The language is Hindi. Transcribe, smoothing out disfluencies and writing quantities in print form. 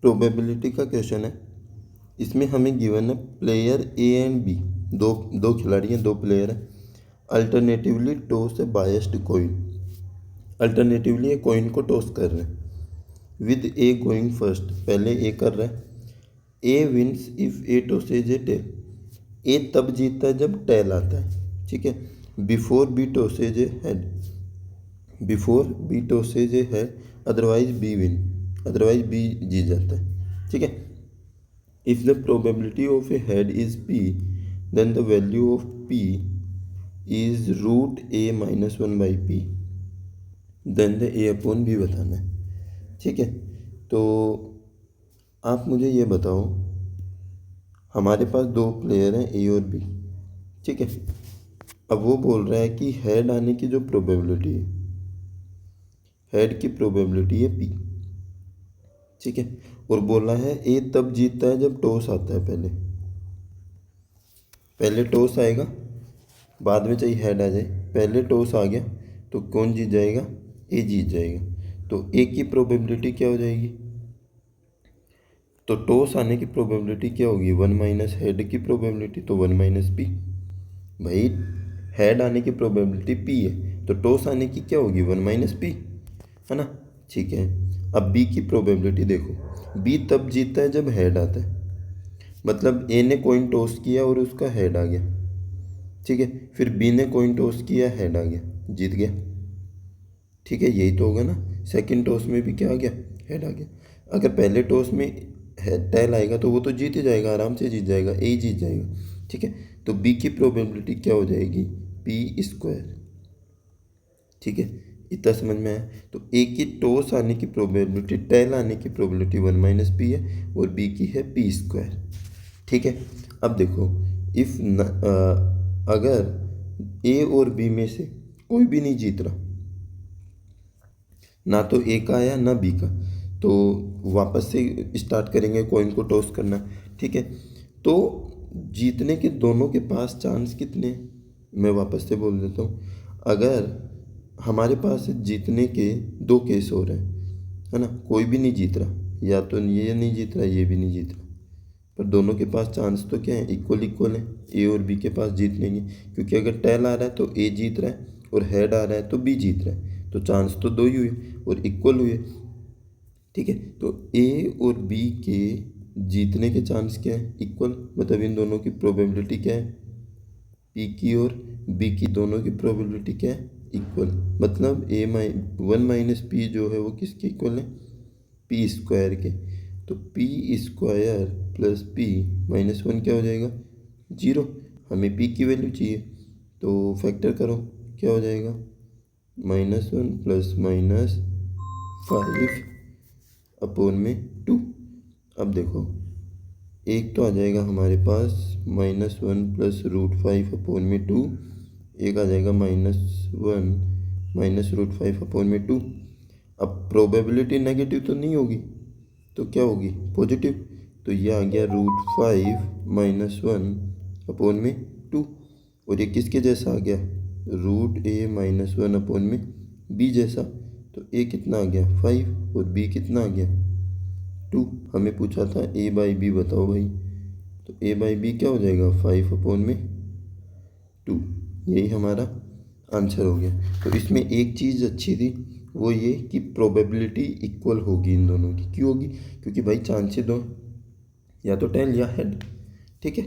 प्रोबेबिलिटी का क्वेश्चन है। इसमें हमें गिवन है प्लेयर ए एंड बी, दो दो खिलाड़ी हैं, दो प्लेयर हैं। अल्टरनेटिवली टॉस ए बायस्ड कॉइन, अल्टरनेटिवली कॉइन को टॉस कर रहे हैं। विद ए गोइंग फर्स्ट, पहले ए कर रहा है। A wins if A tosses a tail, A तब जीतता है जब टेल आता है, ठीक है। Before B tosses a head, before B tosses a head, otherwise B win, otherwise B जीत जाता है, ठीक है। If the probability of a head is P, then the value of P is root A minus one by P, then the A upon B बताना है, ठीक है। तो आप मुझे ये बताओ, हमारे पास दो प्लेयर हैं ए और बी, ठीक है। अब वो बोल रहा है कि हेड आने की जो प्रोबेबिलिटी है, हेड की प्रोबेबिलिटी है पी, ठीक है। और बोला है ए तब जीतता है जब टॉस आता है। पहले टॉस आएगा, बाद में चाहिए हेड आ जाए। पहले टॉस आ गया तो कौन जीत जाएगा? ए जीत जाएगा। तो ए की प्रोबेबिलिटी क्या हो जाएगी? तो टॉस आने की प्रोबेबिलिटी क्या होगी? वन माइनस हेड की प्रोबेबिलिटी, तो वन माइनस पी। भाई हेड आने की प्रोबेबिलिटी पी है, तो टॉस आने की क्या होगी? वन माइनस पी, है ना, ठीक है। अब बी की प्रोबेबिलिटी देखो, बी तब जीतता है जब हेड आता है, मतलब ए ने कॉइन टॉस किया और उसका हेड आ गया, ठीक है। फिर बी ने कॉइन टॉस किया, हेड आ गया, जीत गया, ठीक है। यही तो होगा ना। सेकंड टॉस में भी क्या आ गया? हेड आ गया। अगर पहले टॉस में हेड टेल आएगा तो वो तो जीत ही जाएगा, आराम से जीत जाएगा, ए जीत जाएगा, ठीक है। तो बी की प्रोबेबिलिटी क्या हो जाएगी? पी स्क्वायर, ठीक है। इतना समझ में आया। तो ए की टॉस आने की प्रोबेबिलिटी, टेल आने की प्रोबेबिलिटी वन माइनस पी है, और बी की है पी स्क्वायर, ठीक है। अब देखो, इफ अगर ए और बी में से कोई भी नहीं जीत रहा, ना तो ए का आया ना बी का, तो वापस से स्टार्ट करेंगे कॉइन को टॉस करना, ठीक है। तो जीतने के दोनों के पास चांस कितने हैं? मैं वापस से बोल देता हूँ। अगर हमारे पास जीतने के दो केस हो रहे हैं, है ना, कोई भी नहीं जीत रहा, या तो ये नहीं जीत रहा, ये भी नहीं जीत रहा, पर दोनों के पास चांस तो क्या है? इक्वल इक्वल है, ए और बी के पास जीत लेंगे। क्योंकि अगर टेल आ रहा है तो ए जीत रहा है, और हेड आ रहा है तो बी जीत रहा है, तो चांस तो दो ही हुए और इक्वल हुए, ठीक है। तो ए और बी के जीतने के चांस क्या है? इक्वल, मतलब इन दोनों की प्रोबेबिलिटी क्या है? पी की और बी की दोनों की प्रोबेबिलिटी क्या है? इक्वल। मतलब वन माइनस पी जो है वो किसके इक्वल है? पी स्क्वायर के। तो P square plus P minus one क्या हो जाएगा? जीरो। हमें पी की वैल्यू चाहिए, तो फैक्टर करो, क्या हो जाएगा? Minus one plus minus five upon में टू। अब देखो, एक तो आ जाएगा हमारे पास minus one plus root five upon में टू, एक आ जाएगा minus one minus root five upon में टू। अब प्रोबेबिलिटी नेगेटिव तो नहीं होगी, तो क्या होगी? पॉजिटिव। तो ये आ गया root five minus one upon में टू, और ये किसके जैसा आ गया? Root A minus one upon में बी जैसा। तो ए कितना आ गया? फाइव, और बी कितना आ गया? टू। हमें पूछा था ए बाई बी बताओ भाई, तो ए बाई बी क्या हो जाएगा? फाइव अपॉन में टू। यही हमारा आंसर हो गया। तो इसमें एक चीज़ अच्छी थी, वो ये कि प्रोबेबिलिटी इक्वल होगी इन दोनों की। क्यों होगी? क्योंकि भाई चांसेस दो, या तो टेल या हेड, ठीक है।